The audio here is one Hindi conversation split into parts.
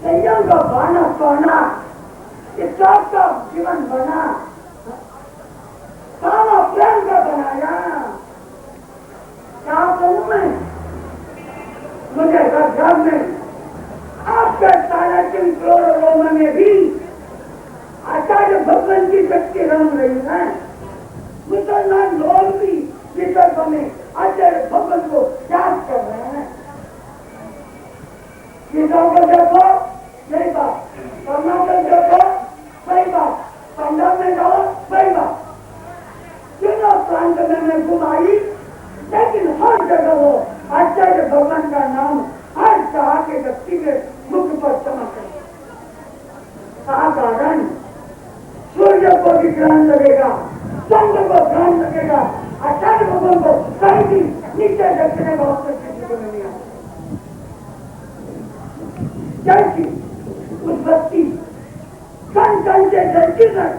संयम का बाना पाना, इस्लाम का जीवन बना, सारा प्रेम का बनाया। क्या करूं मैं? मुझे घर में आपके 3.5 करोड़ लोगों में भी आचार्य भगवान की शक्ति रंग रही है। मुसलमान लोग भी विदर्भ में आचार्य भगवान को याद कर रहे हैं। किसानों को देखो सही बात, कर्नाटक देखो सही बात, पंजाब में जाओ सही बात, तीनों प्रांत में मैं घुमाई, लेकिन हर जगह वो आचार्य भगवान का नाम हर जगह के व्यक्ति के मुख पर चमक रहा। का कारण सूर्य को भी ग्रहण लगेगा, चंद्र को ग्रहण लगेगा, आचार्य भगवान को कहीं भी नीचे रखने का अवसर किसी को नहीं आता। जैसी उस व्यक्ति कण कण से धरती पर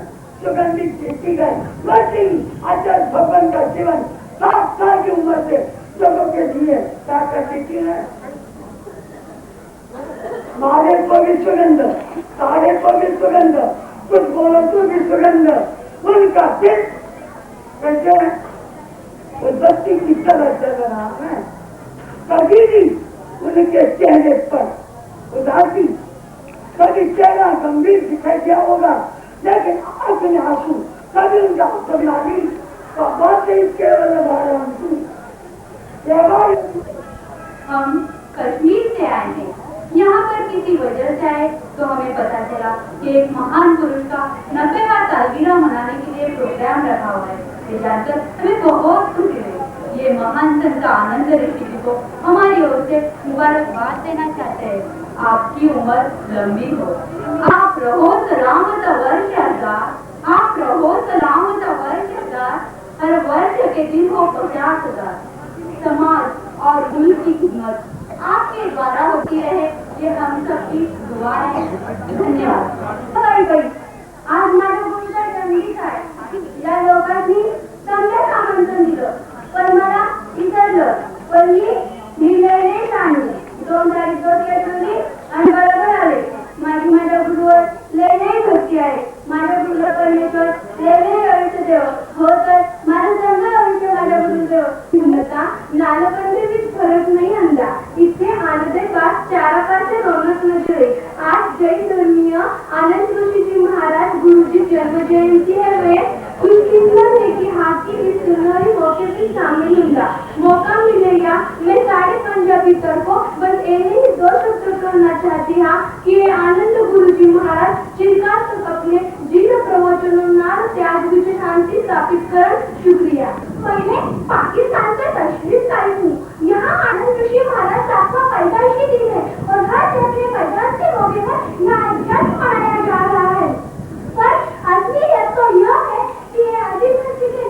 सुगंधित खेती गए, वैसे ही आचार्य भगवान का जीवन 7 साल की उम्र से लोगों के लिए क्या कर देती है। मारे को भी सुगंध, तारे को भी सुगंध, कुछ बोलो तो भी सुगंध, उनका दिल कैसे उस व्यक्ति की तरह चल रहा है। कभी भी उनके चेहरे पर उदासी, कभी चेहरा गंभीर दिखाई दिया होगा, लेकिन आंख में आंसू कभी उनका आंसू नहीं। तो बात ही केवल हम कश्मीर से आए हैं। यहाँ पर किसी वजह से आए तो हमें पता चला कि एक महान पुरुष का 90वां सालगिरह मनाने के लिए प्रोग्राम रखा हुआ है। ये जानकर हमें बहुत खुशी हुई। ये महान संत आनंद ऋषि जी को हमारी ओर से मुबारकबाद देना चाहते हैं। आपकी उम्र लंबी हो, आप रहो सलामत वर्ष हजार, आप रहो सलामत वर्ष हजार, हर वर्ष के दिन हो 50,000। समाज और दिल की खिदमत आपके द्वारा होती रहे, ये हम सबकी दुआ है। धन्यवाद। आज माझ्या मुलीचा जन्मदिन आहे। या लोकांनी चांगलं आमंत्रण दिलं, पण मला विसरलं, पण मी निर्णय आणले। 2 तारीख रोजी ठेवली आणि बरोबर आले। माझ्या गुरुवर लय नाही भक्ती आहे। माझ्या गुरुला परमेश्वर लय नाही आयुष्य देव हो, तर माझं चांगलं आयुष्य माझ्या गुरुदेव उन्नता नालपंथी बीच फरक नाही अंदा। इथे आनंदे पास चारापाचे रौनक नजरे। आज जैन धर्मीय आनंद ऋषि महाराज गुरुजी जन्म जयंती है वे खुशकिस्मत है कि हाथी इस सुनहरी मौके में शामिल होगा। मौका मिलेगा मैं सारे पंजाबी को बस इन्हीं 2 शब्द कहना चाहती हूँ कि आनंद गुरुजी महाराज जिनका अपने जीवन प्रवचनों त्याग विजय शांति स्थापित कर शुक्रिया। पहले पाकिस्तान से तशरीफ लाई हूँ। यहाँ आनंद ऋषि महाराज आपका पैदाइशी दिन है और हर जगह पैदाइश के मौके पर यहाँ जश्न मनाया जा रहा है। पर असलियत तो यह है कि आदिवासी के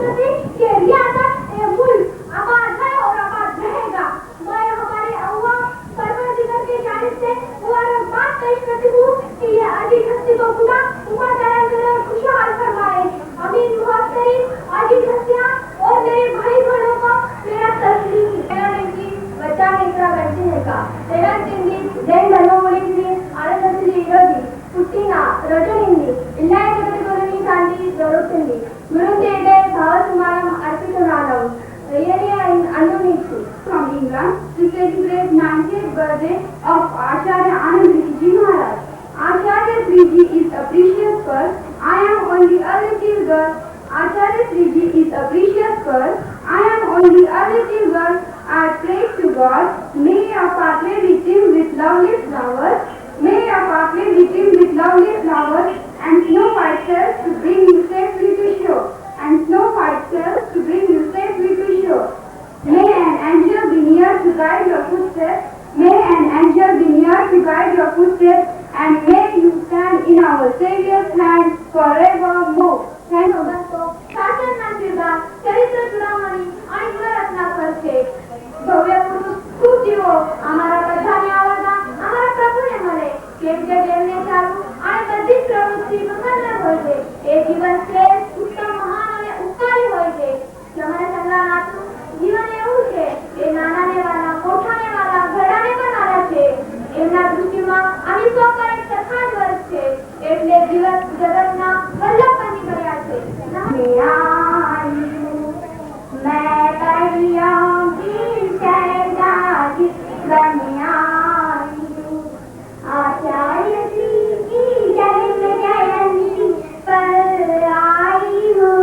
नदी के रियासत मुल्क आबाद है और आबाद रहेगा। मैं हमारे अल्लाह परवरदिगार की जानिब से मुबारकबाद पेश करती हूँ कि ये आदिवासी को खुदा और खुशहाल फरमाए। अमीन मुहतरी आदिवासियाँ और मेरे भाई बहनों को मेरा तस्लीम बच्चा मित्रा बैठे है का तेरा तिंदी जैन धर्मोलिंदी आनंदश्री इरोजी पुट्टिना रजनिंदी इल्लाय जगत गुरुनी शांति जरूरतुंदी गुरुदेवे भावसुमारम अर्पितुनादम really Anunichi from England to celebrate 90th birthday of Acharya Anand Rishiji Maharaj. Acharya Rishiji is a precious pearl. I am only a little girl. Acharya Rishiji is a precious pearl. I am only a little girl. I pray to God, may your pathway be trimmed with lovely flowers. May your pathway be trimmed with lovely flowers and snow white sails to bring you safely to shore. And snow white sails to bring you safely to shore. May an angel be near to guide your footsteps. May an angel be near to guide your footsteps, and may you stand in our Savior's hand forevermore. Thank you. शासनना किरदार, चरित्र चुडामणी आणि गुणरत्नाकर छे. भव्य पुरुष खूप जीवो आम्हाला बधाने आवडला, आम्हाला प्रभुने म्हणे केवढे जेवणे चालू आणि बधी प्रवृत्ती बदलणार होते. हे जीवन श्रेष्ठ उत्तम महान અને ઉપકારી હોય છે. તમારે સગલા નાતું જીવન એવું છે કે નાનાને વાલા, મોઠાને વાલા, ઘરડાને પણ વાલા છે. એમના દૃષ્ટિમાં આની સો એક સરખા જ વર્ષ છે એટલે દિવસ જગતના વલ્લભ બની ગયા છે मैं परियों की शहजादी बन आई हूँ आचार्य श्री की जन्म जयंती पर आई हूँ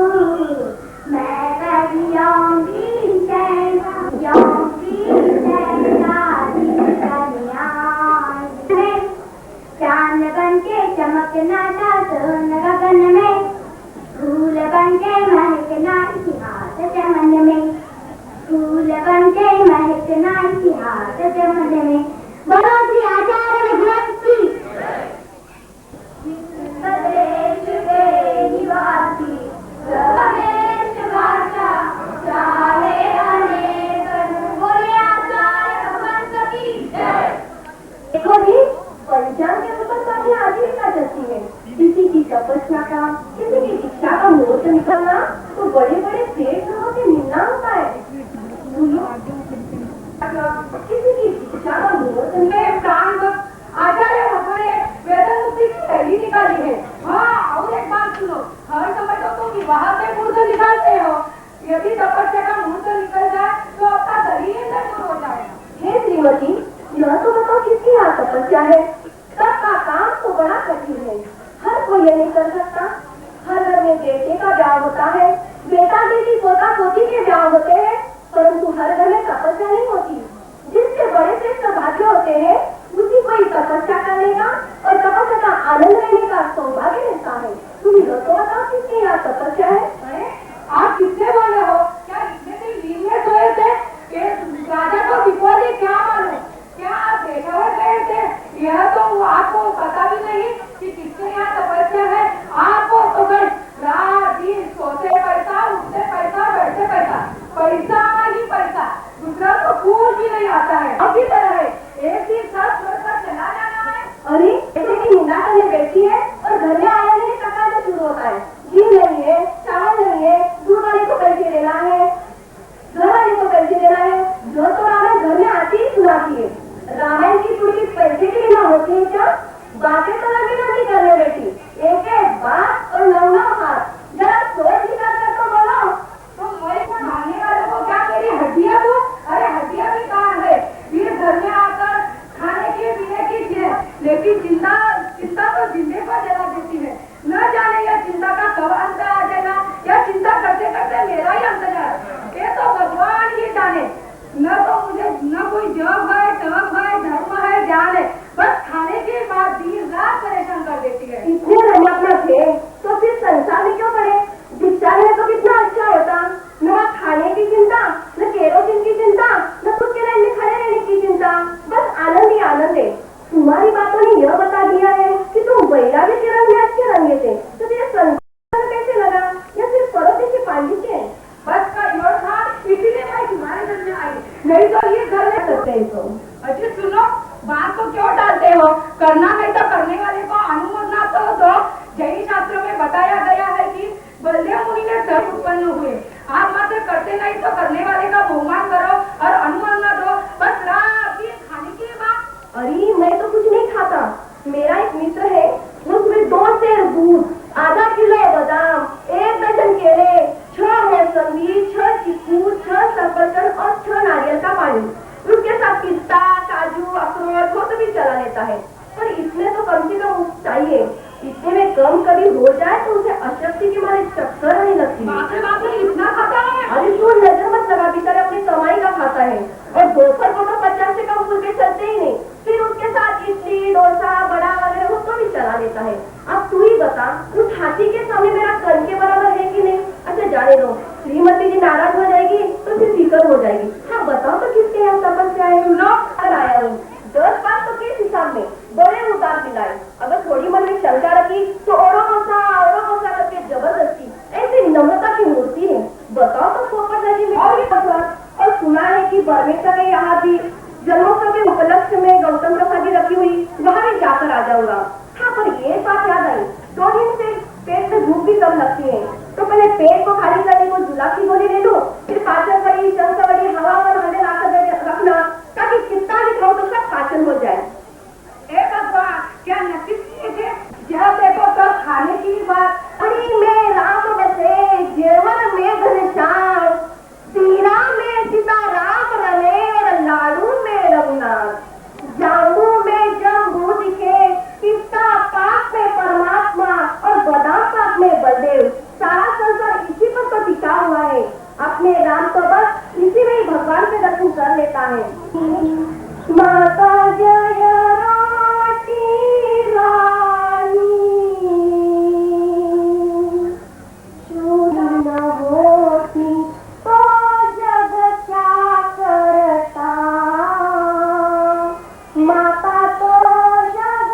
मैं परियों की शहजादी बन आई चांद बन के चमकना था सोन गगन में फूल बन के महकना इतिहास चमन में फूल बन के महकना इतिहास चमन में बड़ो श्री आचार्य ग्रंथ की प्रदेश के निवासी प्रदेश भाषा चाहे अनेक बोले आचार्य भगवंत की जय। देखो जी पंचांग के ऊपर तो अपनी आजीविका चलती है किसी की तपस्या का किसी की शिक्षा का मुहूर्त निकलना तो बड़े बड़े सेठ लोगों से मिलना होता है किसी की शिक्षा का मुहूर्त आचार्य भगवान वेदन मुक्ति की शैली निकाली है। हाँ और एक बात सुनो हर समय तो तुम विवाह के मुहूर्त निकालते हो यदि तपस्या का मुहूर्त निकल जाए तो आपका शरीर दूर हो जाएगा। हे श्रीमती यह तो बताओ किसकी यहाँ तपस्या है सबका काम तो बड़ा कठिन है हर कोई ये नहीं कर सकता हर घर में बेटे का ब्याह होता है बेटा बेटी पोता पोती के ब्याह होते हैं परंतु हर घर में तपस्या नहीं होती जिसके बड़े से सौभाग्य होते हैं उसी कोई तपस्या करने का और तपस्या का आनंद लेने का सौभाग्य मिलता है। तुम ये तो बताओ किसकी यहाँ तपस्या है। आप किससे बोले हो क्या इतने दिन नींद में सोए थे राजा को विपरीत क्या मालूम क्या आप पेशावर गए थे यह तो आपको पता भी नहीं कि किसके यहाँ तपस्या है। आपको तो गए रात दिन सोते पैसा उठते पैसा बैठते पैसा पैसा ही पैसा दूसरा तो कुछ भी नहीं आता है। अभी तरह है एक दिन सब छोड़कर चला जाना है। अरे ऐसे की निंदा करने बैठी है और घर में आने के कथा जो शुरू होता है घी नहीं है चावल नहीं है दूध वाले को पैसे देना है घर वाले को पैसे देना है जो तो रामायण घर में आती ही सुनाती है रामायण की पूरी पैसे के लिए होती है क्या बातें तो लगी नहीं करने बैठी एक एक बात और नौ हाथ जरा सोच विचार कर तो बोलो तो मैं को मानने वालों को क्या मेरी हड्डियां दो अरे हड्डियां भी कहाँ है फिर घर में आकर खाने की पीने की चीज लेकिन चिंता चिंता तो जिंदे को जला देती है न जाने यह चिंता का कब अंत आ जाएगा या चिंता करते करते मेरा ही अंत जाए ये तो भगवान ही जाने न तो मुझे न कोई जॉब है तब है धर्म है ज्ञान है बस खाने के बाद दिन रात परेशान कर देती है। इतने धर्मात्मा थे तो फिर संसार में क्यों पड़े भिक्षा में तो कितना अच्छा होता न खाने की चिंता न केरोसिन की चिंता न खुद के लाइन में खड़े रहने की चिंता बस आनंद ही आनंद है। तुम्हारी बातों ने यह बता दिया है कि तुम वैराग्य के रंग में अच्छे रंगे थे तो तेरा संसार कैसे लगा या सिर्फ पड़ोसी के पांडित्य है बस का योर था इसीलिए मैं तुम्हारे घर में आई नहीं तो ये घर में करते हैं तो अच्छा सुनो बात को क्यों डालते हो करना है तो करने वाले को अनुमोदना तो दो जैन शास्त्र में बताया गया है कि बलदेव मुनि ने सर्प उत्पन्न हुए आप मात्र करते नहीं तो करने वाले का बहुमान करो और अनुमोदना दो बस रात दिन खाने की बात। अरे मैं तो कुछ नहीं खाता मेरा एक मित्र है उसमें 2 सेर दूध आधा किलो बादाम 1 दर्जन केले 6 मौसमी 6 चीकू 6 सफरचंद और 6 नारियल का पानी उसके साथ पिस्ता काजू अखरोट वो सभी चला लेता है पर इसमें तो कम से कम चाहिए इतने में कम कभी हो जाए तो उसे अशक्ति के मारे चक्कर नहीं लगती। इतना खाता है अरे तू नजर मत लगा बेचारे अपनी कमाई का खाता है और दोपहर को तो 50 से कम फुलके चलते ही नहीं फिर उसके साथ इडली डोसा बड़ा वगैरह उसको भी चला लेता है। अब तू ही बता उस हाथी के सामने मेरा कल के बराबर है कि नहीं। अच्छा जाने दो श्रीमती जी नाराज हो जाएगी तो फिर फिक्र हो जाएगी। हाँ बताओ तो किसके यहाँ तपस्या है। आया हूँ 10 बार तो किस हिसाब में बड़े उतार दिलाए अगर थोड़ी मन में शंका रखी तो औरों बोसा करके जबरदस्ती ऐसी नम्रता की मूर्ति है बताओ तो पोपट नदी में और सुना है कि बर्मेश्वर के यहाँ भी जन्मोत्सव के उपलक्ष्य में गौतम प्रसादी रखी हुई वहाँ भी जाकर आ जाऊंगा। हाँ पर ये बात याद आई 2 दिन से पेट में भूख भी कम लगती है तो पहले पेट को खाली करने को जुलाब की गोली ले लो फिर पाचन करी शंकर हवा पर हमें लाकर रखना ताकि कितना भी खाओ तो सब पाचन हो जाए। हे भगवान, क्या नसीब किए थे? जब देखो तो खाने की बात। हरी में राम बसे जेवर में घनश्याम, सीरा में सीताराम रमे और लाडू में रघुनाथ, जाम्बू में जम्बू दिखे, पिस्ता पाक में परमात्मा और बादाम पाक में बलदेव। सारा संसार इसी पर तो टिका हुआ है। अपने राम तो बस इसी में ही भगवान के दर्शन कर लेता है। माता जय राठी रानी, शून्य न होती तो जग क्या करता, माता तो जग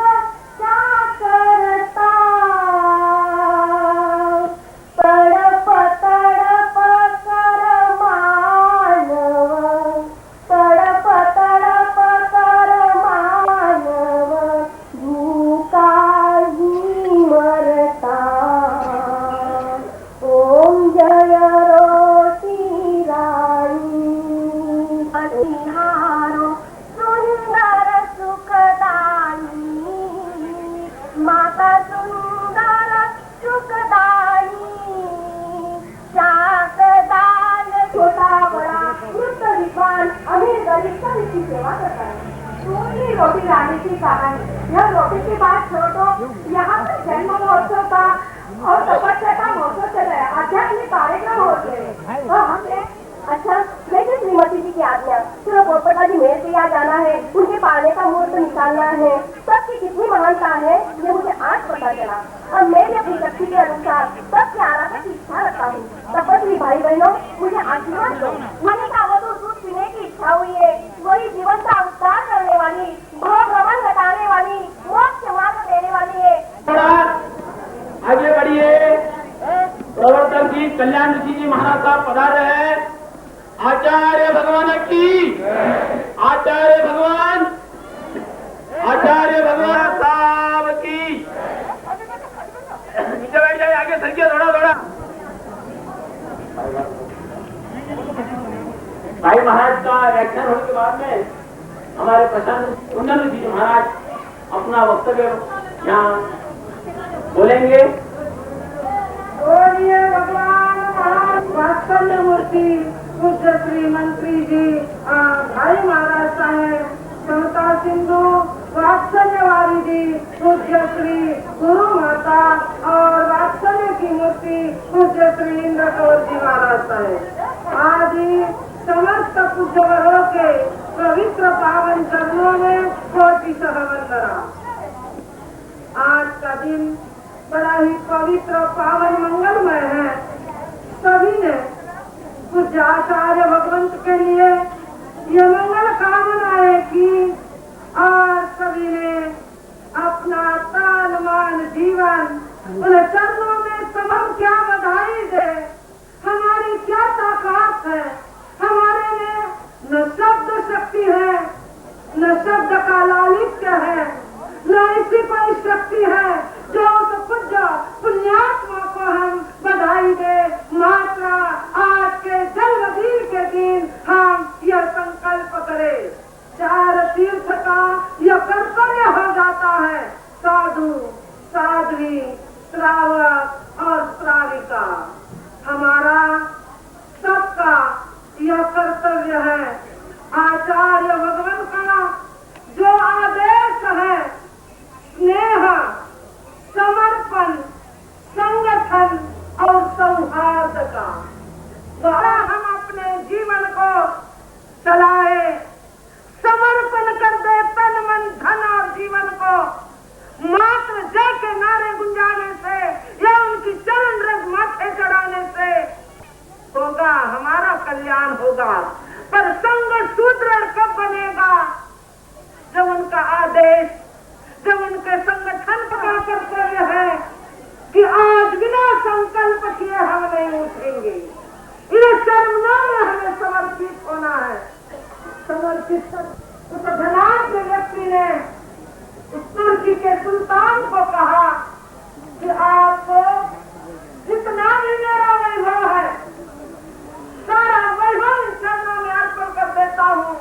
क्या करता। तड़प तड़प कर मानव, तड़प तड़प कर मानव, भूखा ही मरता। ओम जय रोटी रानी, अतिहारो सुंदर सुखदानी, माता सुंदर सुखदानी, शाकदान छोटा बड़ा वृद्ध विद्वान अमीर गरीब सब इसकी सेवा करता है। दूसरी रोटी रानी की कहानी। यह रोटी की बात छोड़ दो, यहाँ पर जन्म महोत्सव का और तपस्या का महोत्सव चल रहा है, आध्यात्मिक कार्यक्रम होते हैं। तो हमने अच्छा, लेकिन श्रीमती जी की आज्ञा, सिर्फ पोपटा जी मेरे से यहाँ जाना है, उनके पाने का मुहूर्त निकालना है। सबकी कितनी महानता है ये मुझे आज पता चला। अब मैं भी अपनी शक्ति के अनुसार सबसे आराधना की इच्छा रखता हूँ। तपस्वी भाई बहनों, मुझे आशीर्वाद दो। मैंने कहा तो दूध पीने की इच्छा हुई है, वही जीवन का उद्धार करने वाली, भोग रमन घटाने वाली, मोक्ष मार्ग देने वाली है। आगे बढ़िए। प्रवर्तक जी कल्याण ऋषि जी महाराज साहब पधार रहे हैं। आचार्य भगवान की, आचार्य भगवान साहब की। नीचे बैठ जाए, आगे सरकिए थोड़ा थोड़ा। भाई महाराज का व्याख्यान होने के बाद में हमारे प्रशांत कुंदन ऋषि जी महाराज अपना वक्तव्य यहाँ बोलेंगे। बोलिए भगवान महान वात्सल्य मूर्ति पूज्य श्री मंत्री जी भाई महाराज साहेब, समता सिंधु वात्सल्यवारी जी पूज्य श्री गुरु माता और वात्सल्य की मूर्ति पूज्य श्री इंद्र कौर जी महाराज साहेब आदि समस्त पूज्य वर्गों के पवित्र पावन चरणों में कोटि सह वंदना। आज का दिन बड़ा ही पवित्र पावन मंगलमय है। सभी ने पूज्य आचार्य भगवंत के लिए ये मंगल कामनाएं की और सभी ने अपना तान मान जीवन उन चरणों में सब हम क्या बधाई दे। हमारी क्या ताकत है, हमारे में न शब्द शक्ति है, न शब्द का लालित्य है, न इसी पर शक्ति है जो उस पूज्य पुण्यात्मा को हम बधाई दे। मात्र आज के जन्मदिन के दिन हम यह संकल्प करें। चार तीर्थ का यह कर्तव्य हो जाता है, साधु साध्वी श्रावक और श्राविका। हमारा सबका यह कर्तव्य है। आचार्य भगवान का जो आदेश है, स्नेह, समर्पण, संगठन और सौहार्द का, द्वारा हम अपने जीवन को चलाए, समर्पण कर दे तन मन धन और जीवन को मात्र जय के नारे गुंजाने से या उनकी चरण रज माथे चढ़ाने से होगा, हमारा कल्याण होगा। पर संग सुदृढ़ कब बनेगा? जब उनका आदेश, जब उनके संगठन का कर्तव्य है कि आज बिना संकल्प किए हम नहीं उठेंगे, ये चरणों में हमें समर्पित होना है। समर्पित उस धनाढ्य व्यक्ति ने उस तुर्की के सुल्तान को कहा कि आपको जितना भी मेरा वैभव है, सारा वैभव इन चरणों में अर्पण कर देता हूँ।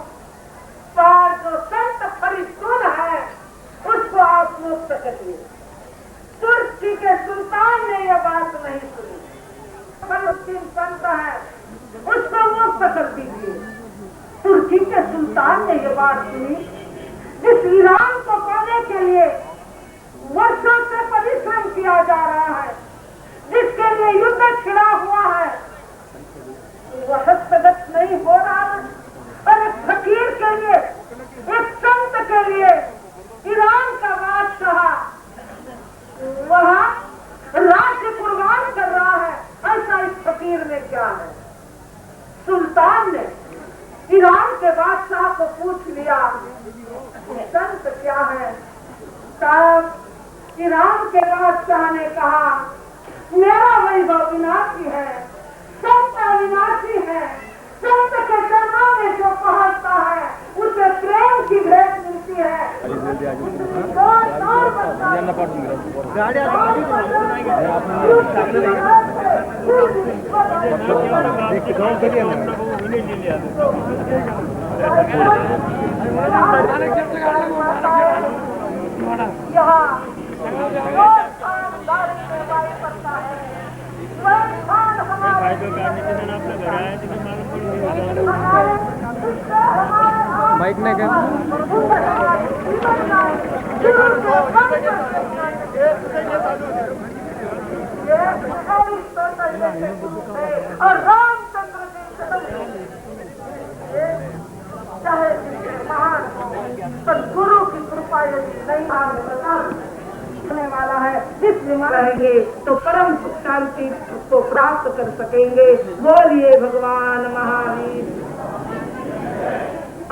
पर जो संत फरिश्तून है, मुक्त करिए। तुर्की के सुल्तान ने यह बात नहीं सुनी। फलस्तीन संत है, उसको मुक्त कर दीजिए। तुर्की के सुल्तान ने यह बात सुनी, जिस ईरान को पाने के लिए वर्षों से परिश्रम किया जा रहा है, जिसके लिए युद्ध छिड़ा हुआ है, वह हस्तगत नहीं हो रहा है। और एक फकीर के लिए, एक संत के लिए ईरान का बादशाह वहाँ राज्य कुर्बान कर रहा है, ऐसा इस फकीर में क्या है? सुल्तान ने ईरान के बादशाह को पूछ लिया, संत क्या है? तब ईरान के बादशाह ने कहा, मेरा वैभव विनाशी है, संत अविनाशी है। संत के चरणों में जो पहुंचता है उसे प्रेम की भेंट मिलती है। बाइक में क्या और रामचंद्र चाहे महान पर गुरु की कृपा यदि नहीं होने वाला है, जिस रहेंगे तो परम सुख शांति को प्राप्त कर सकेंगे। बोलिए भगवान महावीर।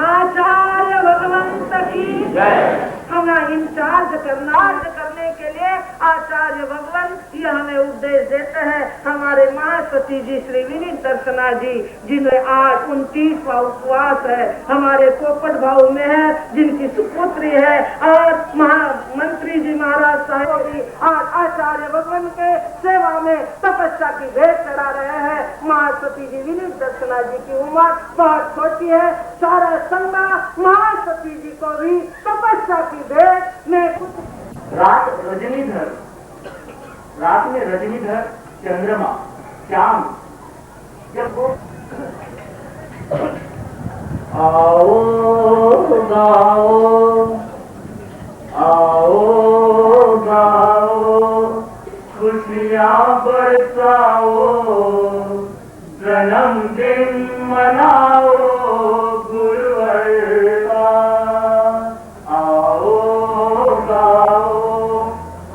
आचार्य भगवंत की जय। हमें इंचार्ज करने के लिए आचार्य भगवान ये हमें उपदेश देते हैं। हमारे महासती जी श्री विनीत दर्शना जी, जिन्हें आज 29वां उपवास है, हमारे पोपट भाव में है, जिनकी सुपुत्री है, और मंत्री जी महाराज साहब भी आज आचार्य भगवान के सेवा में तपस्या की भेंट चढ़ा रहे हैं। महासती जी विनीत दर्शना जी की उम्र बहुत छोटी है। सारा संगा महासती जी को भी तपस्या की भेंट में रात में रजनीधर चंद्रमा श्याम जब वो आओ गाओ खुशियाँ बरसाओ, जन्मदिन मनाओ गुरुवर का। आओ गाओ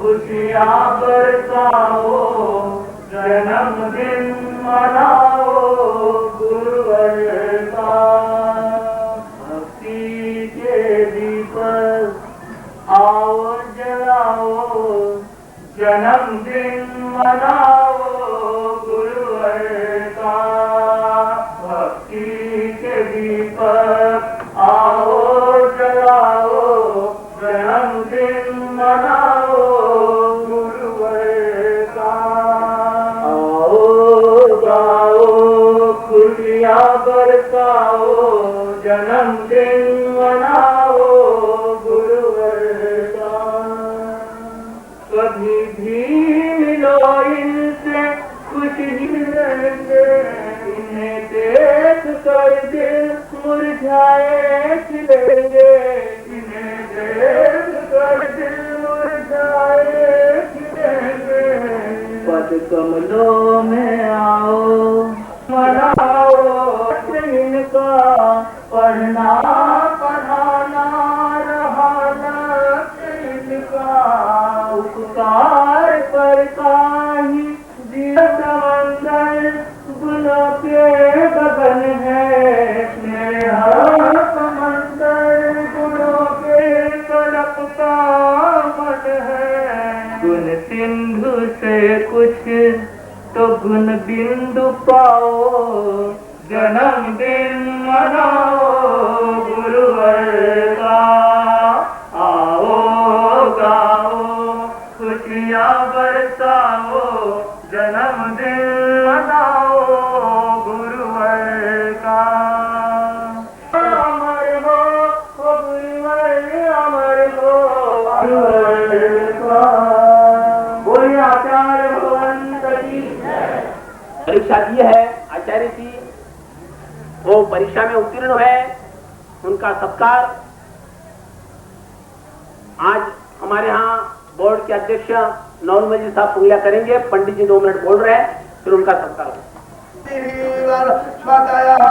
खुशियाँ बरसाओ, जन्मदिन मनाओ गुरुवर का। भक्ति के दीपक आओ जलाओ, जन्मदिन मनाओ गुरुवर का। भक्ति के दीपक आओ जलाओ, जन्मदिन मनाओ गुरुवर का। आओ गाओ खुशियाँ बरसाओ, जन्मदिन मनाओ गुरुवर का। कभी भी मिलो इनसे कुछ ही मिलेंगे, इन्हें देख कर दिल मुरझाए खिलेंगे। इन्हें देख कर दिल मुरझाए खिलेंगे। पद कमलों में आओ मनाओ इनका, पढ़ना पढ़ाना रहाना इनका। उपकार करता ही दिया समंदर गुलों के गगन है। मेरे हर समंदर गुलों के तड़पता मन है। गुण सिंधु से कुछ तो गुण बिंदु पाओ, जन्मदिन मनाओ गुरुवर का। आओ गाओ खुशियाँ बरसाओ, जन्मदिन मनाओ गुरुवर का। अमर हो गुरुवर, अमर हो गुरुवर बोलिए आचार्य भगवान की। परीक्षा दी है आचार्य जी, वो परीक्षा में उत्तीर्ण है, उनका सत्कार आज हमारे यहाँ बोर्ड के अध्यक्ष नवलमल जी साहब पुंगलिया करेंगे। पंडित जी 2 मिनट बोल रहे हैं, फिर उनका सत्कार होगा।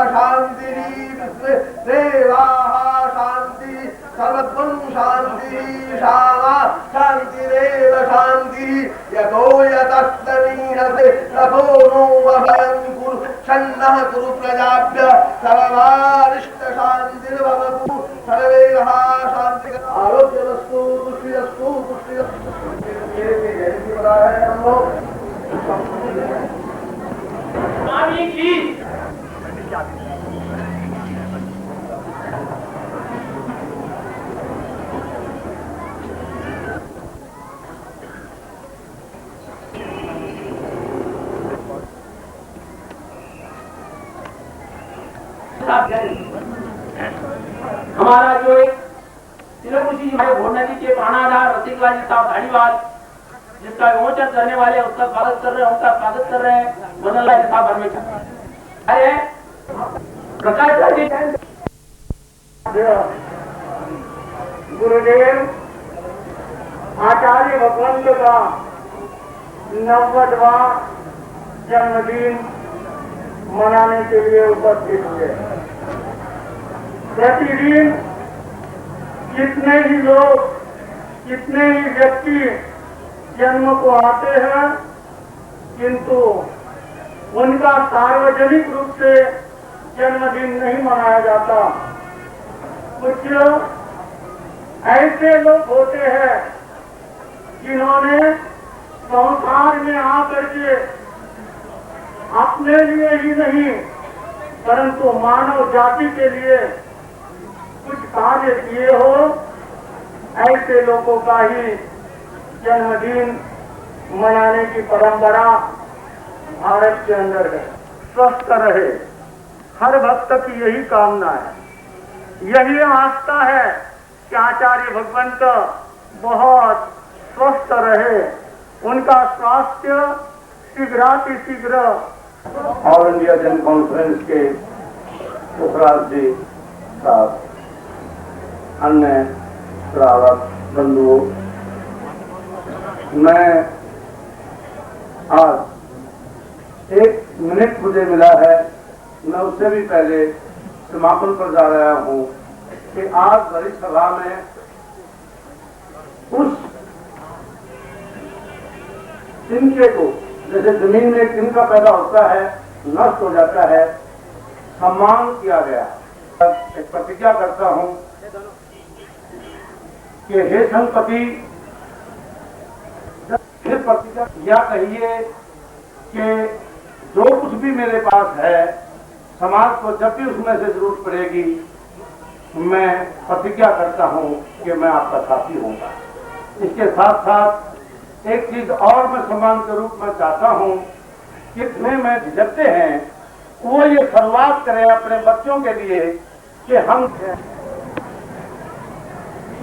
शांति देवा शांति सर्वत्वं शांति शामा शांति देव शांति यतो यतस्तनीहते ततो नो अभयं कुरु सन्नः कुरु प्रजाभ्य सर्वारिष्ट शांतिर्भवतु सर्वेभ्यः शांति आरोग्यमस्तु पुष्टिरस्तु पुष्टिरस्तु। ये जयंती बना है हम लोग स्वामी की हमारा जो एक तिलकुशी जी भाई भोरना जी के प्राणाधार रसिकलाल जी साहब धाड़ीवाल, जिसका विमोचन करने वाले उसका स्वागत कर रहे हैं, उनका स्वागत कर रहे हैं मदन लाल साहब परमेश्वर। अरे प्रकाश जी गुरुदेव आचार्य भगवंत का 90वां जन्मदिन मनाने के लिए उपस्थित हुए। प्रतिदिन कितने ही लोग, कितने ही व्यक्ति जन्म को आते हैं, किंतु उनका सार्वजनिक रूप से जन्मदिन नहीं मनाया जाता। कुछ ऐसे लोग होते हैं जिन्होंने संसार में आकर के अपने लिए ही नहीं परंतु मानव जाति के लिए कुछ कार्य किए हो, ऐसे लोगों का ही जन्मदिन मनाने की परंपरा भारत के अंदर है। स्वस्थ रहे, हर भक्त की यही कामना है, यही आस्था है कि आचार्य भगवंत बहुत स्वस्थ रहे, उनका स्वास्थ्य शीघ्रातिशीघ्र। ऑल इंडिया जन कॉन्फ्रेंस के उपराज जी साहब, अन्य श्रावक बंधुओं, मैं आज 1 मिनट मुझे मिला है, मैं उससे भी पहले समापन पर जा रहा हूँ कि आज बड़ी सभा में उस तिनके को, जैसे जमीन में एक तिनका पैदा होता है, नष्ट हो जाता है, सम्मान किया गया। एक प्रतिज्ञा करता हूँ कि हे संपत्ति, फिर प्रतिज्ञा या कहिए कि जो कुछ भी मेरे पास है, समाज को जब भी उसमें से जरूरत पड़ेगी, मैं प्रतिज्ञा करता हूं कि मैं आपका साथी होऊंगा। इसके साथ साथ एक चीज और मैं सम्मान के रूप में चाहता हूं, कितने में झिझकते हैं वो ये शुरुआत करें अपने बच्चों के लिए कि हम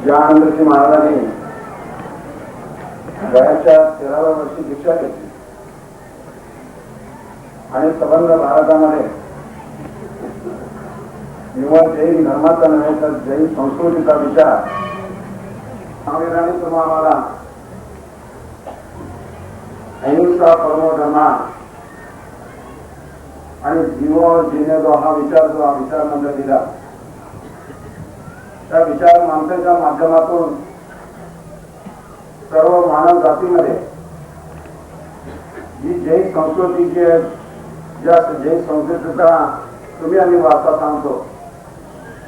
ज्ञानेंद्र सिंह महाराजांनी वयाच्या 13व्या वर्षी दीक्षा घेतली आणि संबंध भारतामध्ये निव्वळ जैन धर्माचा नव्हे तर जैन संस्कृतीचा विचार स्वामीराणी तुम्हा आम्हाला अहिंसा परमो धर्मा आणि जीव जिने जो हा विचार मंत्र दिला, त्या विचार माणसाच्या माध्यमातून सर्व मानव जातीमध्ये जी जैन संस्कृतीची ज्या जैन संस्कृतीचा तुम्ही आम्ही वारसा सांगतो,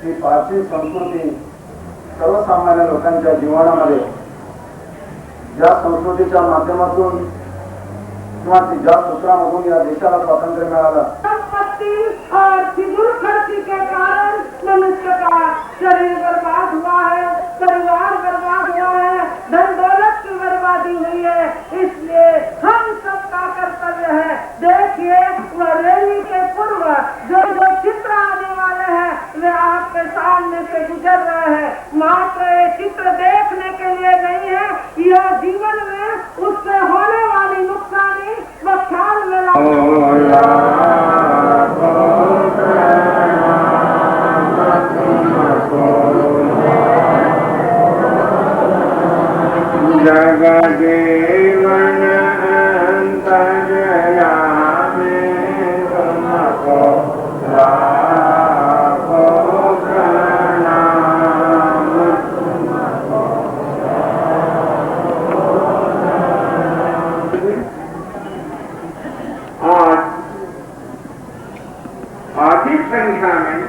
ती प्राचीन संस्कृती सर्वसामान्य लोकांच्या जीवनामध्ये ज्या संस्कृतीच्या माध्यमातून किंवा ज्या सूत्रामधून या देशाला स्वातंत्र्य मिळालं, और फिजूल खर्ची के कारण मनुष्य का शरीर बर्बाद हुआ है, परिवार बर्बाद हुआ है, धन दौलत की बर्बादी हुई है। इसलिए हम सबका कर्तव्य है, देखिए वह रैली के पूर्व जो चित्र आने वाले हैं वे आपके सामने से गुजर रहे हैं। मात्र ये चित्र देखने के लिए नहीं है, जगजीवन अंतर्यामी तुमको लाखों प्रणाम। आज अधिक संख्या में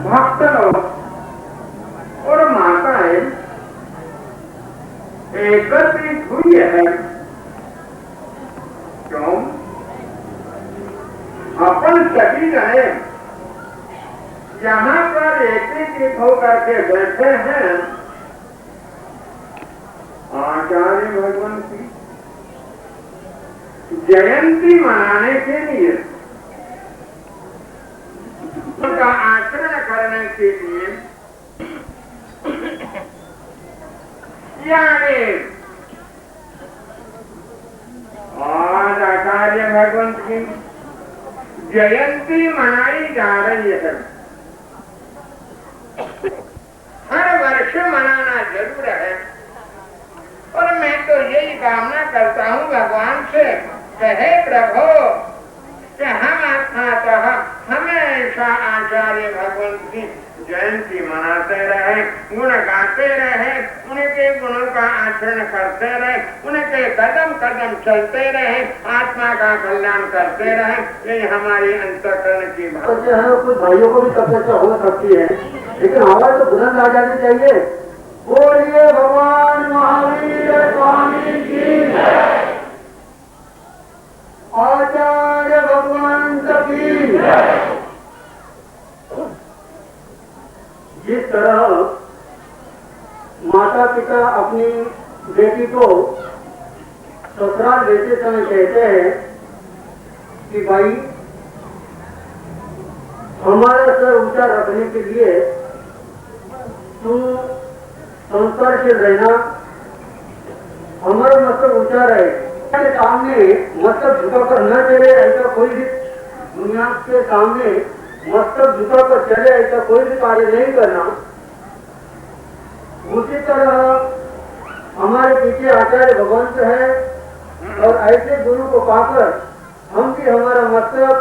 भक्त लोग और माताएं एकत्रित हुई है। क्यों? अपन सभी जने यहाँ पर एकीकृत होकर के बैठे हैं आचार्य भगवान की जयंती मनाने के लिए, उनका आचरण करने के लिए। यानी आज आचार्य भगवंत की जयंती मनाई जा रही है। हर वर्ष मनाना जरूर है और मैं तो यही कामना करता हूँ भगवान से, कहे प्रभु कि हम हमेशा आचार्य भगवंत की जयंती मनाते रहे, गुण गाते रहे, उनके गुणों का आचरण करते रहे, उनके कदम कदम चलते रहे, आत्मा का कल्याण करते रहे। ये हमारी अंतःकरण की बात है। कुछ भाइयों को भी तपस्या हो सकती है, लेकिन हमारे तो बुलंद आ जानी चाहिए। बोलिए भगवान महावीर स्वामी की जय, आचार्य भगवंत की जय। जिस तरह माता पिता अपनी बेटी को ससुराल लेते समय कहते हैं कि भाई हमारा सर ऊंचा रखने के लिए तू संस्कारशील रहना, हमारा मस्तक ऊंचा रहे, सामने मस्तक झुकाकर न चले, ऐसा कोई भी दुनिया के सामने मस्तक झुकाकर चले ऐसा कोई भी कार्य नहीं करना। उसी तरह हमारे पीछे आचार्य भगवंत है और ऐसे गुरु को पाकर हम भी हमारा मस्तक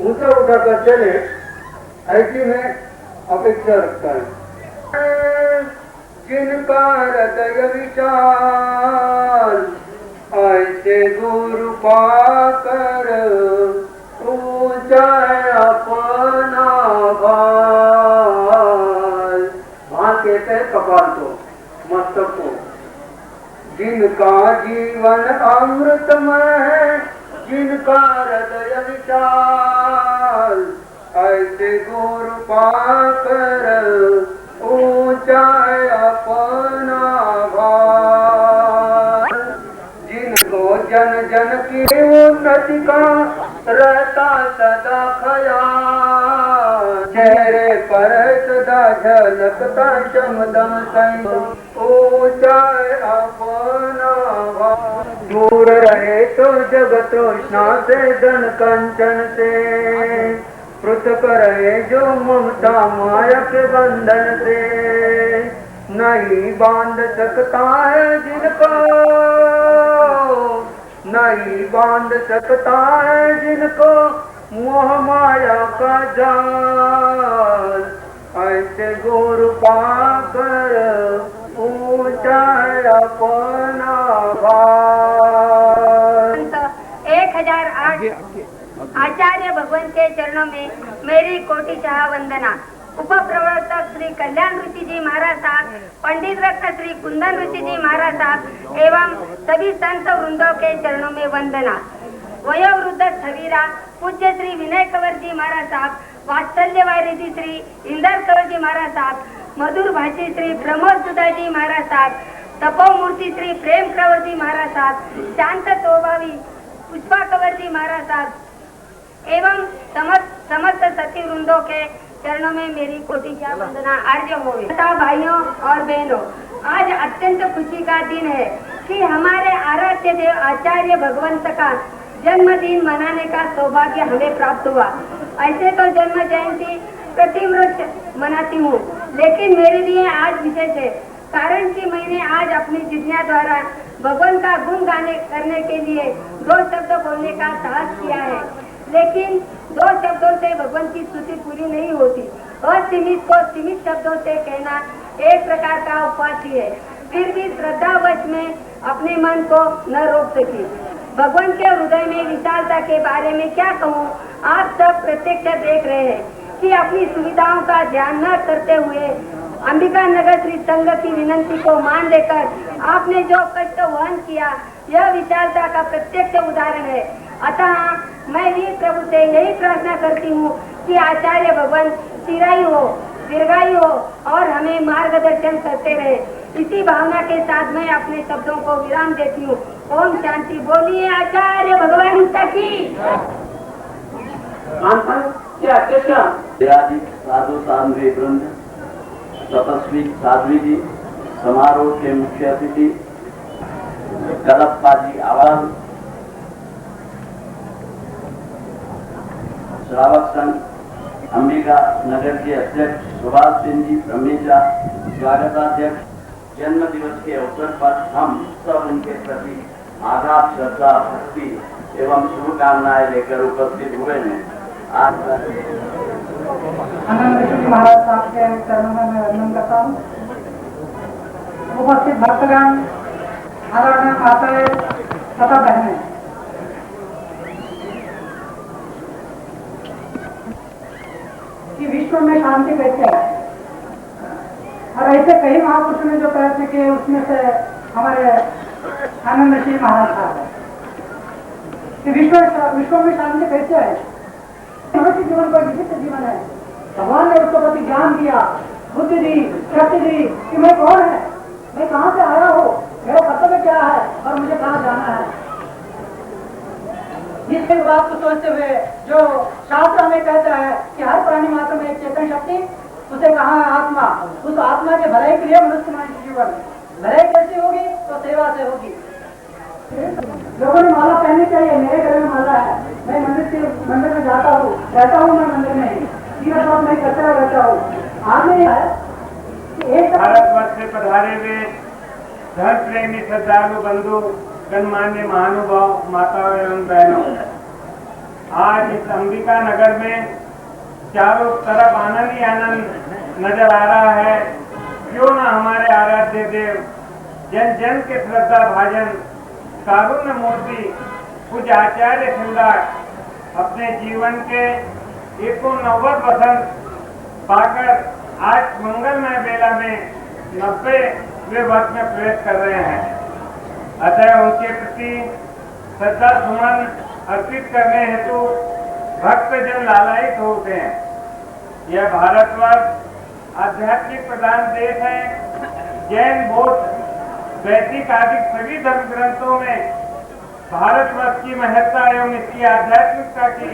ऊंचा उठाकर चले, ऐसी में अपेक्षा रखता है। जिनका हृदय विशाल ऐसे गुरु पाकर ऊंचा अपना भाल। वहां कहते हैं कपाल को, मस्तक को। जिनका जीवन अमृतमय है, जिनका हृदय विशाल ऐसे गुरु पाकर ऊंचा अपना भाल। जिनको जन जन की उन्नति का रहता सदा ख्याल, चेहरे पर सदा झलकता चमदम ऊंचा अपना भाल। दूर रहे तो जगत तृष्णा से धन कंचन से, पृथक रहे जो ममता माया के बंधन से। नहीं बांध सकता है जिनको, नहीं बांध सकता है जिनको मोह माया का जाल। ऐसे गुरु पाकर ऊंचा अपना भाल। 1008 आचार्य भगवान के चरणों में मेरी कोटि चाह वंदना। उप प्रवर्तक श्री कल्याण ऋषि जी महाराज साहब, पंडित रत्न श्री कुंदन ऋषि जी महाराज साहब एवं सभी संत वृंदों के चरणों में वंदना। वयोवृद्ध छवीरा पूज्य श्री विनय कंवर जी महाराज साहब, वात्सल्य वारिधि श्री इंदर कंवर जी महाराज साहब, मधुर भाषी श्री प्रमोद सुधा जी महाराज साहब, तपोमूर्ति श्री प्रेम कंवर जी महाराज साहब, शांत स्वभावी पुष्पा कंवर जी महाराज साहब एवं समस्त सती वृंदों के चरणों में मेरी कोटि चाह वंदना अर्ज हो। भाइयों और बहनों, आज अत्यंत खुशी का दिन है कि हमारे आराध्य देव आचार्य भगवंत का जन्मदिन मनाने का सौभाग्य हमें प्राप्त हुआ। ऐसे तो जन्म जयंती प्रतिवर्ष मनाती हूँ, लेकिन मेरे लिए आज विशेष है। कारण कि मैंने आज अपनी जिज्ञा द्वारा भगवान का गुण गाने करने के लिए 2 शब्द बोलने का साहस किया है, लेकिन 2 शब्दों से भगवान की स्तुति पूरी नहीं होती। असीमित को सीमित शब्दों से कहना एक प्रकार का उपवास ही है। फिर भी श्रद्धावश में अपने मन को न रोक सकी। भगवान के हृदय में विशालता के बारे में क्या कहूँ, आप सब प्रत्यक्ष देख रहे हैं कि अपनी सुविधाओं का ध्यान न करते हुए अंबिका नगर श्री संघ की विनंती को मान लेकर आपने जो कष्ट वहन किया, यह विशालता का प्रत्यक्ष उदाहरण है। अतः मैं भी प्रभु से यही प्रार्थना करती हूँ कि आचार्य भगवान चिरायु हो, दीर्घायु हो और हमें मार्गदर्शन करते रहे। इसी भावना के साथ मैं अपने शब्दों को विराम देती हूँ। ओम शांति। बोलिए आचार्य भगवान की। साधु साध्वी वृंद, तपस्वी साध्वी जी, समारोह के मुख्य अतिथि कलप्पा जी आवाज, श्रावक संघ अंबिका नगर के अध्यक्ष सुभाष सिंह जी ब्रह्मेचा, स्वागताध्यक्ष, जन्म दिवस के अवसर पर हम सब उनके प्रति आघात, श्रद्धा, भक्ति एवं शुभकामनाएं लेकर उपस्थित हुए हैं। आज महाराज साहब के चरणों में मैं वंदन करता हूँ। उपस्थित भक्तगण, आदरणीय माताएं तथा बहनें, कि विश्व में शांति कैसे है, और ऐसे कई महापुरुषों ने जो प्रयत्न किए, उसमें से हमारे आनंद ऋषि महाराज साहब है कि विश्व में शांति कैसे है। मनुष्य जीवन का विचित्र जीवन है। भगवान ने उसको प्रति ज्ञान दिया, बुद्धि दी, शक्ति दी कि मैं कौन है, मैं कहाँ से आया हूँ, मेरा कर्तव्य क्या है और मुझे कहाँ जाना है। जिस बात को सोचते हुए जो शास्त्र हमें कहता है कि हर प्राणी मात्र में एक चेतन शक्ति, उसे कहा है आत्मा। उस आत्मा के भलाई के लिए मनुष्य जीवन भलाई कैसी होगी, तो सेवा से होगी। लोगों ने माला पहननी चाहिए। मेरे घर में माला है, मैं मंदिर में जाता हूँ, रहता हूँ, मैं मंदिर में ही तीर्थ नहीं करता रहता हूँ। आगे है भारतवर्ष से पधारे हुए धर्म प्रेमी श्रद्धालु बंधु, गणमान्य महानुभाव, माताओं एवं बहनों, आज इस अंबिका नगर में चारों तरफ आनंद ही आनंद नजर आ रहा है। क्यों न हमारे आराध्य देव, जन जन के श्रद्धा भाजन, कारुण्य मूर्ति पूज्य आचार्य श्रृंगार अपने जीवन के 89 वसंत पाकर आज मंगलमय बेला में 90वें वर्ष में प्रवेश कर रहे हैं। अतः उनके प्रति श्रद्धा सुमन अर्पित करने हेतु भक्तजन लालायित होते हैं। यह भारतवर्ष आध्यात्मिक प्रधान देश है। जैन, बौद्ध, वैदिक आदि सभी धर्म ग्रंथों में भारतवर्ष की महत्ता एवं इसकी आध्यात्मिकता की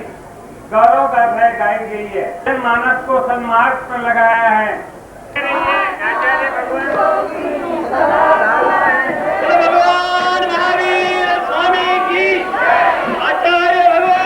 गौरव गाथाएं गाई गई है। जनमानस को सन्मार्ग पर लगाया है। आचार्य भगवान महावीर स्वामी की, आचार्य भगवान।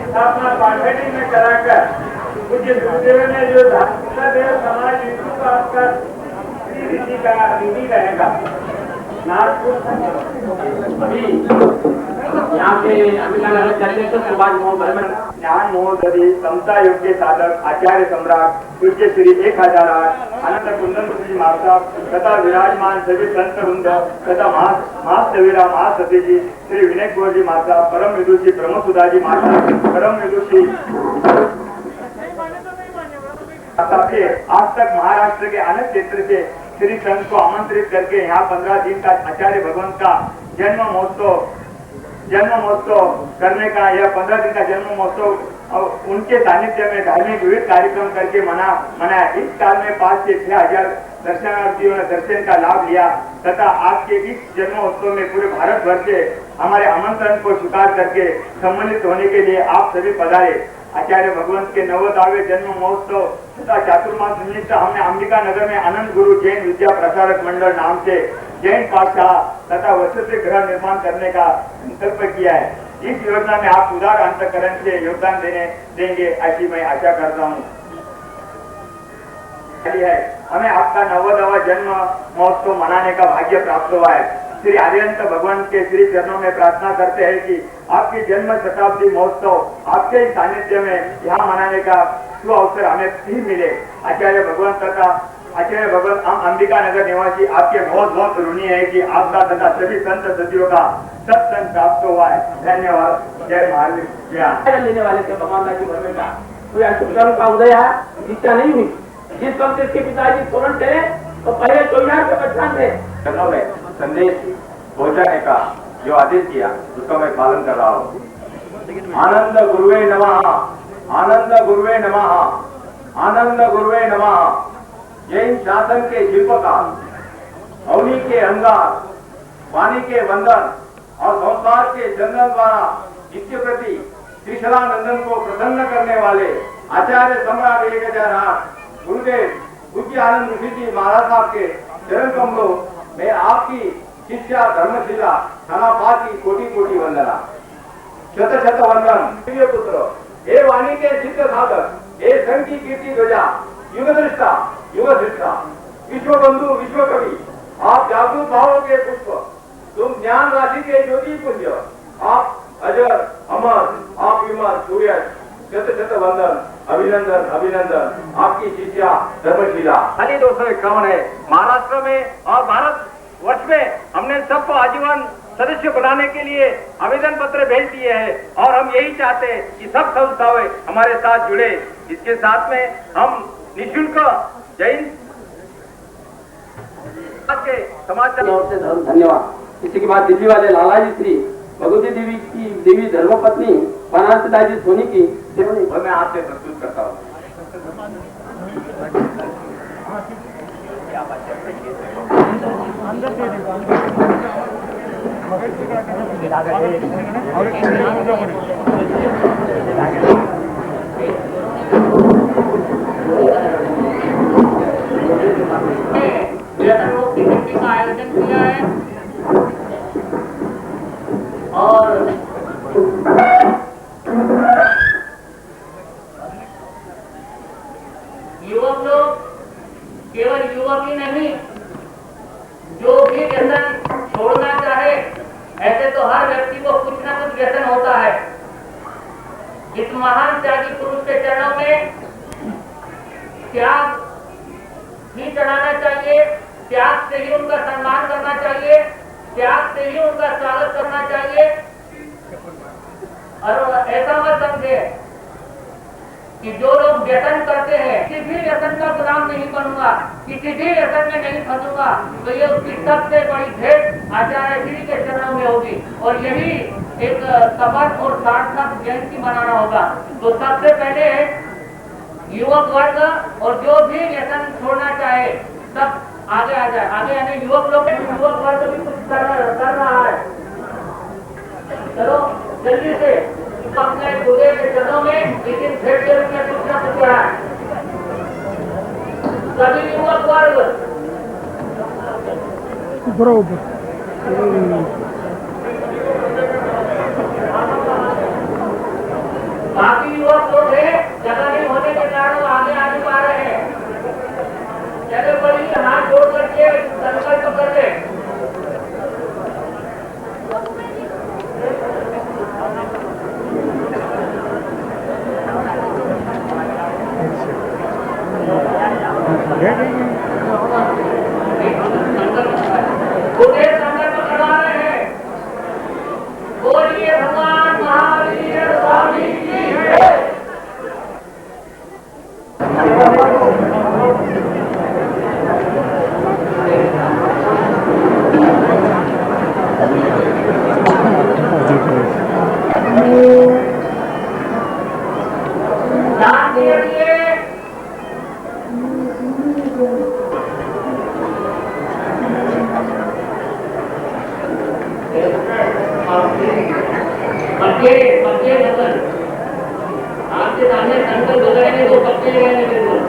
स्थापना पाठेड़ी में कराकर पूज्य गुरुदेव ने जो देव समाज हिंदू का आपका ऋषि का विधि रहेगा। अभी यहाँ पे अंबिका नगर चले तो सुभाष मोहन बर्मन, ज्ञान मोहदरी, समता योग्य साधक आचार्य सम्राट पूज्य श्री 1008 अनंत कुंदन जी महाराज तथा विराजमान सभी संत वृंद तथा महासवीरा महासती जी, श्री विनय गौर जी माता, परम विदुषी ब्रह्म सुधा जी माता, परम विदुषी सबसे आज तक महाराष्ट्र के अन्य क्षेत्र से श्री संत को आमंत्रित करके यहाँ 15 दिन का आचार्य भगवंत का जन्म महोत्सव करने का, यह 15 दिन का जन्म महोत्सव उनके सानिध्य में धार्मिक विविध कार्यक्रम करके मनाया। इस साल में 5 से 6 हजार दर्शनार्थियों ने दर्शन का लाभ लिया तथा आज के इस जन्मोत्सव में पूरे भारत भर से हमारे आमंत्रण को स्वीकार करके सम्मानित होने के लिए आप सभी पधारे। आचार्य भगवंत के 90वां जन्म महोत्सव तथा चातुर्मास निमित्त हमने अंबिका नगर में आनंद गुरु जैन विद्या प्रसारक मंडल नाम से जैन पाठशाला तथा वसति गृह निर्माण करने का संकल्प किया है। इस योजना में आप उदार अंतकरण से योगदान देंगे ऐसी मैं आशा करता हूँ। हमें आपका 90वां जन्म महोत्सव मनाने का भाग्य प्राप्त हुआ है। श्री आर्यंत भगवान के श्री चरणों में प्रार्थना करते हैं कि आपकी जन्म शताब्दी महोत्सव आपके सानिध्य में यहाँ मनाने का शुभ अवसर हमें भी मिले। आचार्य भगवान हम अंबिका नगर निवासी आपके बहुत बहुत ऋणी है कि आपका तथा सभी संत सचिवों का सत्संग प्राप्त हुआ है। धन्यवाद। जय महाराज। लेने वाले थे भगवान जी भर में का कोई अशुभ कर्म का उदय है, इच्छा नहीं हुई। जिस वक्त इसके पिताजी तुरंत चले तो पहले 24 के बच्चा थे चरणों में संदेश पहुंचाने का जो आदेश किया उसका मैं पालन कर रहा हूँ। आनंद गुरुवे नमः, आनंद गुरुवे नमः, आनंद गुरुवे नमः। जैन शासन के शिल्पकार अवनी के अंगार वाणी के वंदन और संसार के चंदन द्वारा जिसके प्रति त्रिशलानंदन को प्रसन्न करने वाले आचार्य सम्राट 1008 गुरुदेव पूज्य आनंद ऋषि जी महाराज साहब के चरण कमलों में आपकी शिष्या धर्मशिला धनापा की कोटि कोटि वंदना। शत शत वंदन। प्रिय पुत्र, हे वाणी के सिद्ध साधक, हे संघ की कीर्ति ध्वजा, युग दृष्टा, युग दृष्टा, विश्व बंधु, विश्व कवि, आप जागरूक भावों के पुष्प, तुम ज्ञान राशि के ज्योति पुंज, आप अजर अमर, आप विमर सूर्य। शत शत वंदन, अभिनंदन अभिनंदन। आपकी शिष्या धर्मशिला। खाली 251 है। महाराष्ट्र में और भारत वर्ष में हमने सबको आजीवन सदस्य बनाने के लिए आवेदन पत्र भेज दिए हैं और हम यही चाहते हैं कि सब संस्थाएं हमारे साथ जुड़े। इसके साथ में हम निःशुल्क जैन के समाचार ओर से धन्यवाद। इसी के बाद दिल्ली वाले लालाजी श्री भगवती देवी की देवी धर्मपत्नी बनारसीदास सोनी की और मैं आपसे प्रस्तुत करता हूँ। का आयोजन किया है और युवक लोग केवल युवक ही नहीं, जो भी व्यसन छोड़ना चाहे, ऐसे तो हर व्यक्ति को कुछ ना कुछ व्यसन होता है। इस महान त्यागी पुरुष के चरणों में त्याग ही चढ़ाना चाहिए, त्याग से ही उनका सम्मान करना चाहिए, त्याग से ही उनका स्वागत करना चाहिए। और ऐसा मत समझे कि जो लोग व्यसन करते हैं, किसी भी व्यसन का गुलाम नहीं बनूंगा, किसी भी व्यसन में नहीं फंसूंगा, तो ये उसकी सबसे बड़ी भेंट आचार्य श्री के चरणों में होगी और यही एक सफल और सार्थक जयंती मनाना होगा। तो सबसे पहले युवक वर्ग और जो भी व्यसन छोड़ना चाहे सब आगे आ जाए। आगे आने युवक लोग, युवक वर्ग भी कुछ कर रहा है। चलो जल्दी से अपने गुरुदेव के चरणों में लेकिन भेंट के रूप में कुछ न कुछ है। सभी युवक वर्ग बाकी युवक लोग हैं, जगह नहीं होने के कारण आगे आ नहीं पा रहे हैं। जगह पर ही हाथ जोड़ करके संकल्प कर ले। गुरुदेव संकल्प करवा रहे हैं। बोलिए भगवान महावीर स्वामी की जय। आपके सामने संकल्प लगाएंगे तो पक्के लगाएंगे बिल्कुल।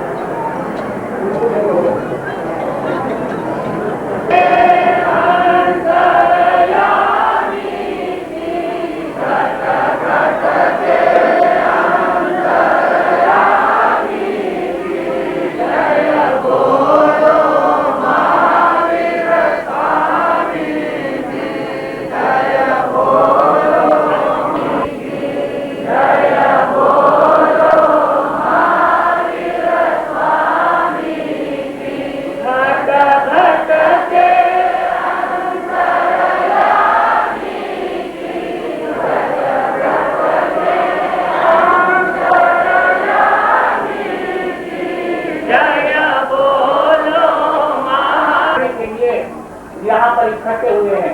यहाँ पर इकट्ठे हुए हैं।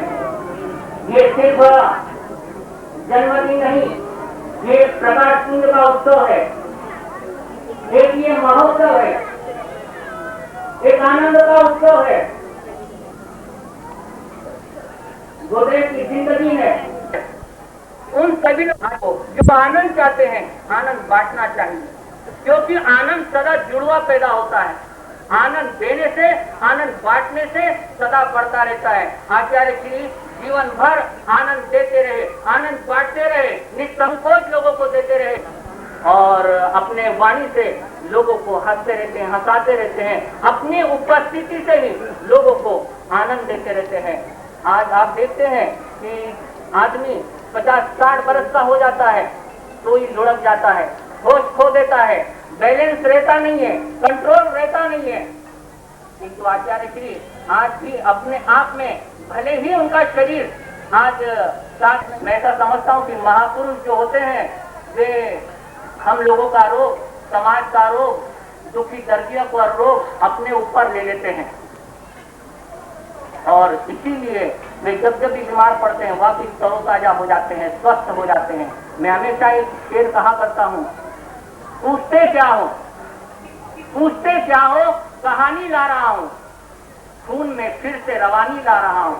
ये सिर्फ जन्मदिन नहीं, ये प्रकाश कुंज का उत्सव है, एक ये महोत्सव है, एक आनंद का उत्सव है, गोदरेज की जिंदगी है। उन सभी लोगों को जो आनंद चाहते हैं, आनंद बांटना चाहिए, क्योंकि आनंद सदा जुड़वा पैदा होता है। आनंद देने से, आनंद बांटने से सदा बढ़ता रहता है। आचार्य श्री जीवन भर आनंद देते रहे, आनंद बांटते रहे, निसंकोच लोगों को देते रहे और अपने वाणी से लोगों को हंसते रहते हैं, हंसाते रहते हैं, अपनी उपस्थिति से ही लोगों को आनंद देते रहते हैं। आज आप देखते हैं कि आदमी 50-60 बरस का हो जाता है तो ही लुढ़क जाता है, होश खो देता है, बैलेंस रहता नहीं है, कंट्रोल रहता नहीं है। किंतु आचार्य श्री आज भी अपने आप में, भले ही उनका शरीर आज मैं ऐसा समझता हूँ कि महापुरुष जो होते हैं वे हम लोगों का रोग, समाज का रोग, दुखी दर्दियों का रोग अपने ऊपर ले लेते हैं और इसीलिए वे जब जब भी बीमार पड़ते हैं वापिस तरोताजा हो जाते हैं, स्वस्थ हो जाते हैं। मैं हमेशा एक शेर कहा करता हूँ, पूछते क्या हो, पूछते क्या हो, कहानी ला रहा हूँ, खून में फिर से रवानी ला रहा हूँ।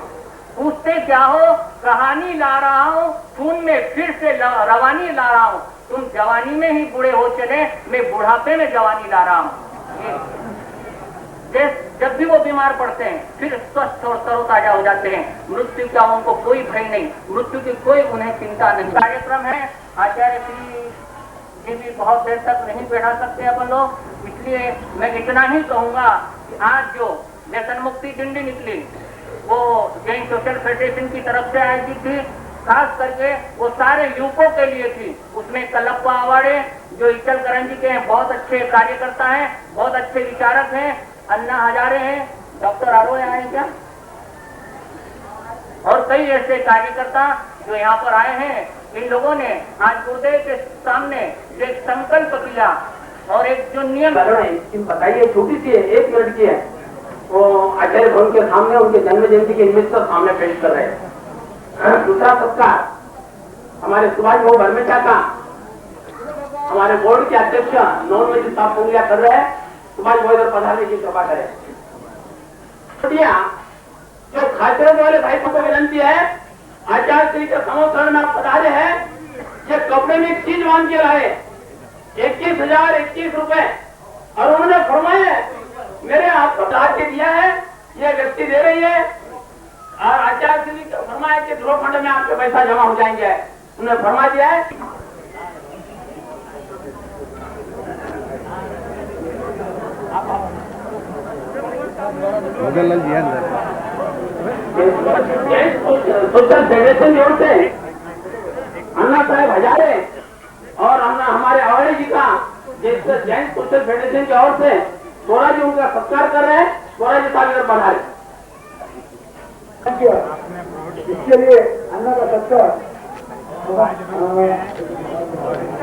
पूछते क्या हो, कहानी ला रहा हूँ, खून में फिर से रवानी ला रहा हूँ। तुम जवानी में ही बूढ़े हो चले, मैं बुढ़ापे में जवानी ला रहा हूँ। जब भी वो बीमार पड़ते हैं फिर स्वस्थ और तरोताजा हो जाते हैं। मृत्यु का उनको कोई भय नहीं, मृत्यु की कोई उन्हें चिंता नहीं। कार्यक्रम है, आचार्य श्री जी भी बहुत देर तक नहीं बैठा सकते अपन लोग, इसलिए मैं इतना ही कहूंगा कि आज जो व्यसन मुक्ति डिंडी निकली वो जैन सोशल फेडरेशन की तरफ से आयोजित थी, खास करके वो सारे युवकों के लिए थी। उसमें कल्लप्पा आवाड़े जो इचल करंजी के हैं, बहुत अच्छे कार्यकर्ता हैं, बहुत अच्छे विचारक हैं, अन्ना हजारे हैं, डॉक्टर आरोए आए क्या, और कई ऐसे कार्यकर्ता जो यहाँ पर आए हैं। इन लोगों ने आज गुरुदेव के सामने एक संकल्प किया और एक जो नियम बताइए, छोटी सी है, 1 मिनट की है, वो आचार्य भवन के सामने उनके जन्म जयंती के निमित्त सामने पेश कर रहे हैं। दूसरा सत्कार हमारे सुभाष भाऊ भरमेचा का, हमारे बोर्ड के अध्यक्ष नॉन वेज साहब पूजा कर रहे हैं। सुभाष भाई इधर पधारने की कृपा करें। जो खाते वाले भाई को विनंती है, आचार्य श्री के समोत्सव में आप पधारे हैं, ये कपड़े में एक चीज बांध के लाए, 21,021 रुपए, और उन्होंने फरमाया मेरे हाथ को ला के दिया है, ये व्यक्ति दे रही है, और आचार्य श्री ने फरमाया कि ध्रुव फंड में आपके पैसा जमा हो जाएंगे, उन्होंने फरमा दिया है। सोशल फेडरेशन की ओर से अन्ना साहेब हजारे और हमारे अवाड़ी जी का जैन सोशल फेडरेशन की ओर से सोरा जी उनका सत्कार कर रहे हैं। सोरा जी साहब इधर पधारे। इसके लिए अन्ना का सत्कार,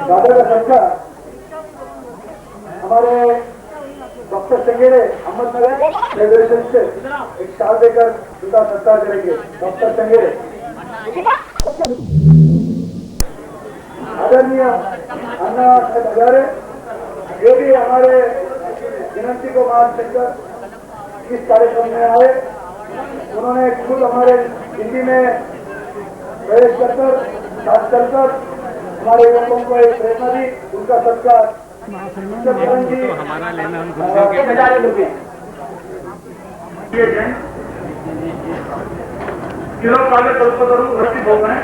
दादा का सत्कार हमारे डॉक्टर संगेड़े अहमदनगर फेडरेशन से एक शाल देकर उनका सत्कार करेंगे। डॉक्टर संगेड़े। आदरणीय अन्ना साहब हजारे, ये भी हमारे विनंती को मान सककर इस कार्यक्रम में आए। उन्होंने खुद हमारे हिंदी में प्रवेश कर चलकर हमारे युवकों को एक प्रेरणा दी। उनका सत्कार हमारा लेना हम खुद रुपये किलो काले कल्पतरू वृत्ति भोग है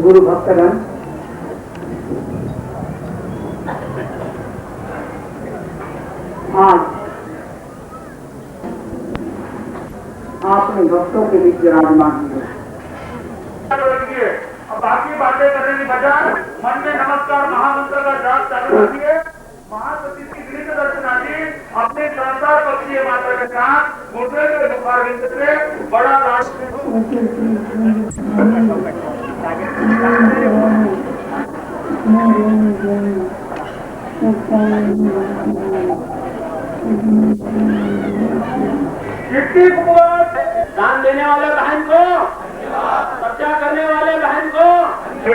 गुरु भक्तगण, आज आपने भक्तों के बीच विराजमान हुए। अब बाकी बातें करने की बजाय मन में नमस्कार महामंत्र का जाप चालू रखिए। महासती की गृह दर्शना जी अपने शानदार पक्षीय मात्रा के साथ मुद्रे के बुखार बिंद से बड़ा लाभ दान देने वाले बहन को, कब्जा करने वाले बहन को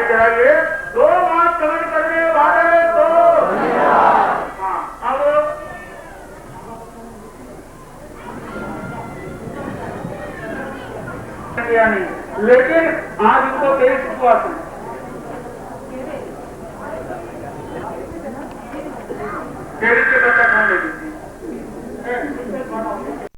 चाहिए। दो बात कमेंट करने वाले तो अब नहीं, लेकिन आज इनको तेज उपवास है। तेरी